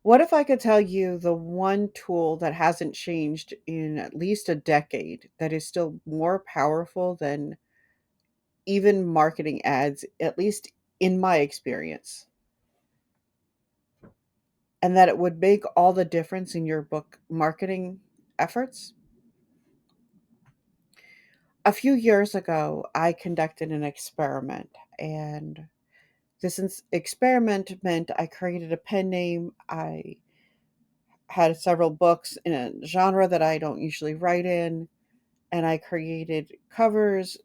What if I could tell you the one tool that hasn't changed in at least a decade that is still more powerful than even marketing ads, at least in my experience, and that it would make all the difference in your book marketing efforts? A few years ago, I conducted an experiment, and experiment meant I created a pen name. I had several books in a genre that I don't usually write in, and I created covers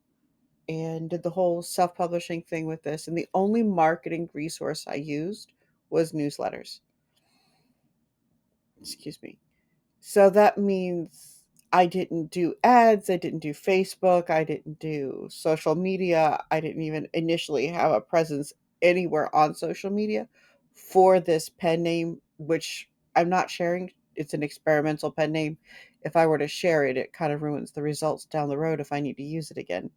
and did the whole self publishing thing with this. And the only marketing resource I used was newsletters. Excuse me. So that means I didn't do ads, I didn't do Facebook, I didn't do social media, I didn't even initially have a presence anywhere on social media for this pen name, which I'm not sharing. It's an experimental pen name. If I were to share it, it kind of ruins the results down the road if I need to use it again.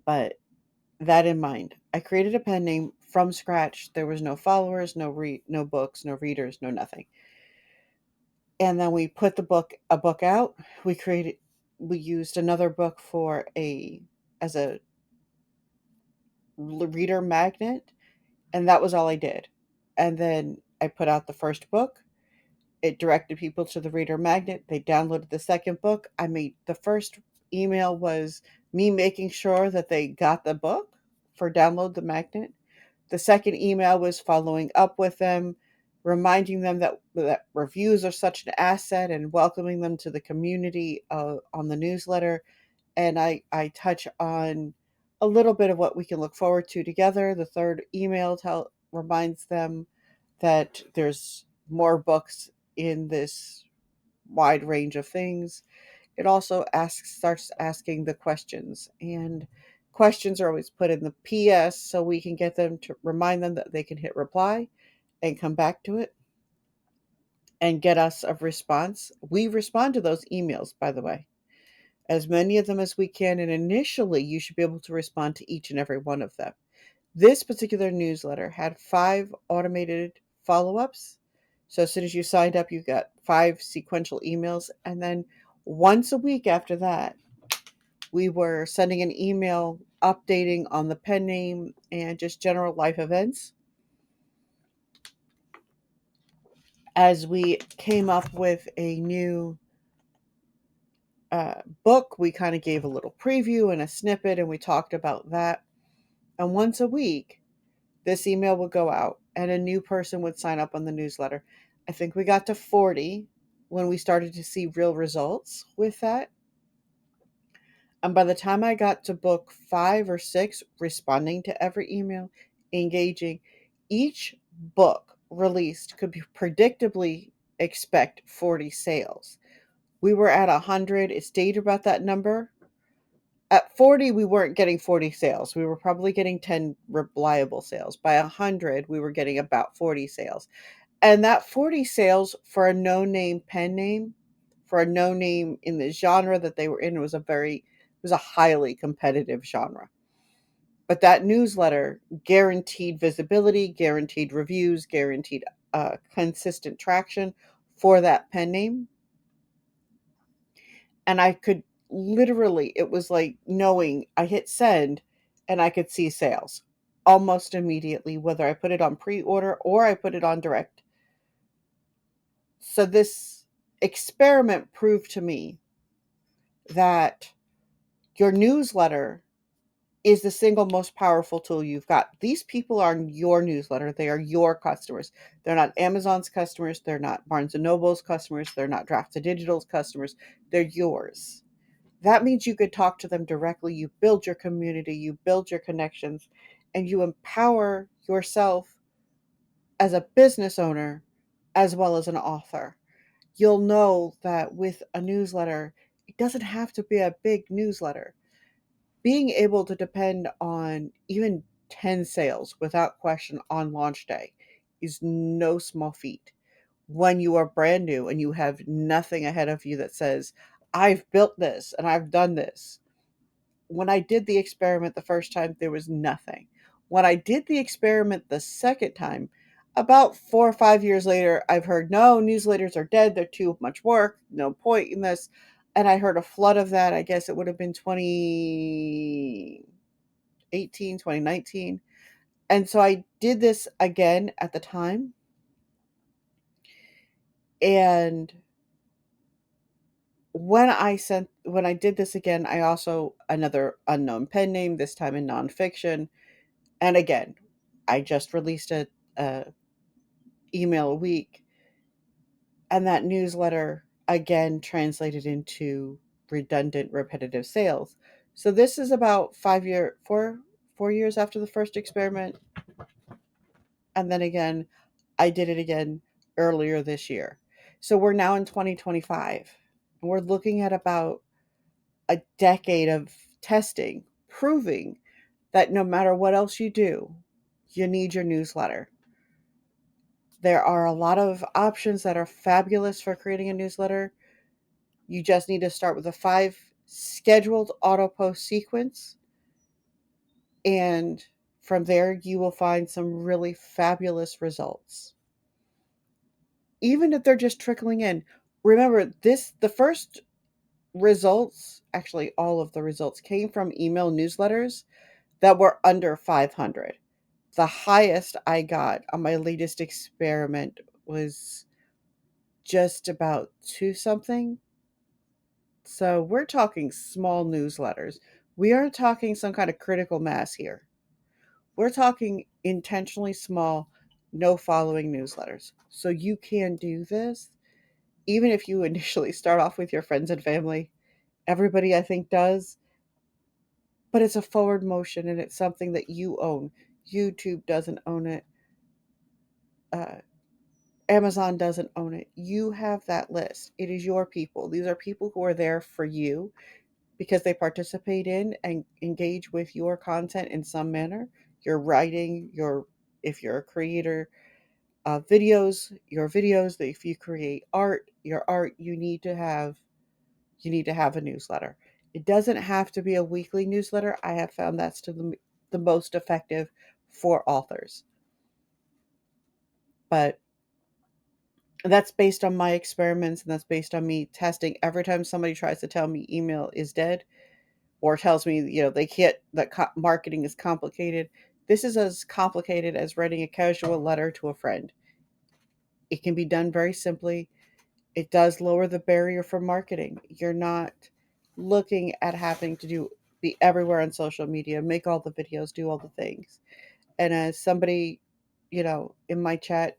But that in mind, I created a pen name from scratch. There was no followers, no books, no readers, no nothing. And then we put a book out. We used another book for a as a reader magnet, and that was all I did. And then I put out the first book. It directed people to the reader magnet. They downloaded the second book. I made the first email was me making sure that they got the book for download the magnet. The second email was following up with them, reminding them that reviews are such an asset and welcoming them to the community on the newsletter. And I touch on a little bit of what we can look forward to together. The third email reminds them that there's more books in this wide range of things. It also starts asking the questions, and questions are always put in the PS so we can get them to remind them that they can hit reply and come back to it and get us a response. We respond to those emails, by the way, as many of them as we can, and initially you should be able to respond to each and every one of them. This particular newsletter had 5 automated follow-ups. So as soon as you signed up, you got 5 sequential emails, and then once a week after that, we were sending an email updating on the pen name and just general life events. As we came up with a new book, we kind of gave a little preview and a snippet, and we talked about that. And once a week, this email would go out and a new person would sign up on the newsletter. I think we got to 40 when we started to see real results with that. And by the time I got to book 5 or 6, responding to every email, engaging, each book released could be predictably expect 40 sales. We were at 100. It stayed about that number. At 40, we weren't getting 40 sales. We were probably getting 10 reliable sales. By 100, we were getting about 40 sales. And that 40 sales for a no name pen name, for a no name in the genre that they were in, it was a highly competitive genre. But that newsletter guaranteed visibility, guaranteed reviews, guaranteed consistent traction for that pen name. And I could literally, it was like knowing I hit send and I could see sales almost immediately, whether I put it on pre order or I put it on direct. So this experiment proved to me that your newsletter is the single most powerful tool you've got. These people are in your newsletter. They are your customers. They're not Amazon's customers. They're not Barnes and Noble's customers. They're not Draft to Digital's customers. They're yours. That means you could talk to them directly. You build your community, you build your connections, and you empower yourself as a business owner as well as an author. You'll know that with a newsletter, it doesn't have to be a big newsletter. Being able to depend on even 10 sales without question on launch day is no small feat. When you are brand new and you have nothing ahead of you that says, I've built this and I've done this. When I did the experiment the first time, there was nothing. When I did the experiment the second time, About 4 or 5 years later, I've heard no, newsletters are dead. They're too much work. No point in this. And I heard a flood of that. I guess it would have been 2018, 2019. And so I did this again at the time. And when I did this again, I also another unknown pen name, this time in nonfiction. And again, I just released a email a week, and that newsletter again translated into redundant, repetitive sales. So this is about 4 years after the first experiment, and then again, I did it again earlier this year. So we're now in 2025, and we're looking at about a decade of testing, proving that no matter what else you do, you need your newsletter. There are a lot of options that are fabulous for creating a newsletter. You just need to start with a 5 scheduled auto post sequence. And from there, you will find some really fabulous results. Even if they're just trickling in. Remember, the first results, actually, all of the results came from email newsletters that were under 500. The highest I got on my latest experiment was just about two something. So we're talking small newsletters. We aren't talking some kind of critical mass here. We're talking intentionally small, no following newsletters. So you can do this even if you initially start off with your friends and family. Everybody, I think, does, but it's a forward motion and it's something that you own. YouTube doesn't own it. Uh, Amazon doesn't own it. You have that list. It is your people. These are people who are there for you because they participate in and engage with your content in some manner. Your writing, your if you're a creator, your videos. That if you create art, your art, you need to have a newsletter. It doesn't have to be a weekly newsletter. I have found that's the most effective for authors. But that's based on my experiments and that's based on me testing. Every time somebody tries to tell me email is dead or tells me, they can't, that marketing is complicated, this is as complicated as writing a casual letter to a friend. It can be done very simply. It does lower the barrier for marketing. You're not looking at having to be everywhere on social media, make all the videos, do all the things. And as somebody, in my chat,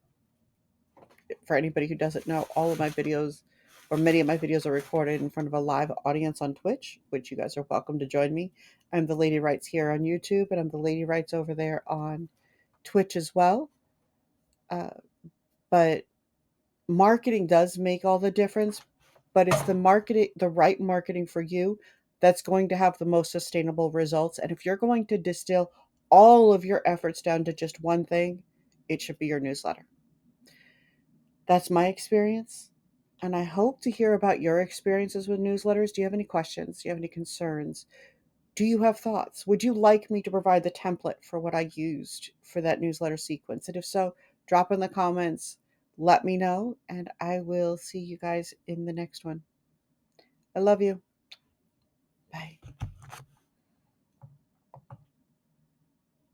for anybody who doesn't know, all of my videos or many of my videos are recorded in front of a live audience on Twitch, which you guys are welcome to join me. I'm the Lady Writes here on YouTube, and I'm the Lady Writes over there on Twitch as well. Uh, but marketing does make all the difference, but it's the right marketing for you that's going to have the most sustainable results. And if you're going to distill all of your efforts down to just one thing, it should be your newsletter. That's my experience. And I hope to hear about your experiences with newsletters. Do you have any questions? Do you have any concerns? Do you have thoughts? Would you like me to provide the template for what I used for that newsletter sequence? And if so, drop in the comments, let me know, and I will see you guys in the next one. I love you. Bye.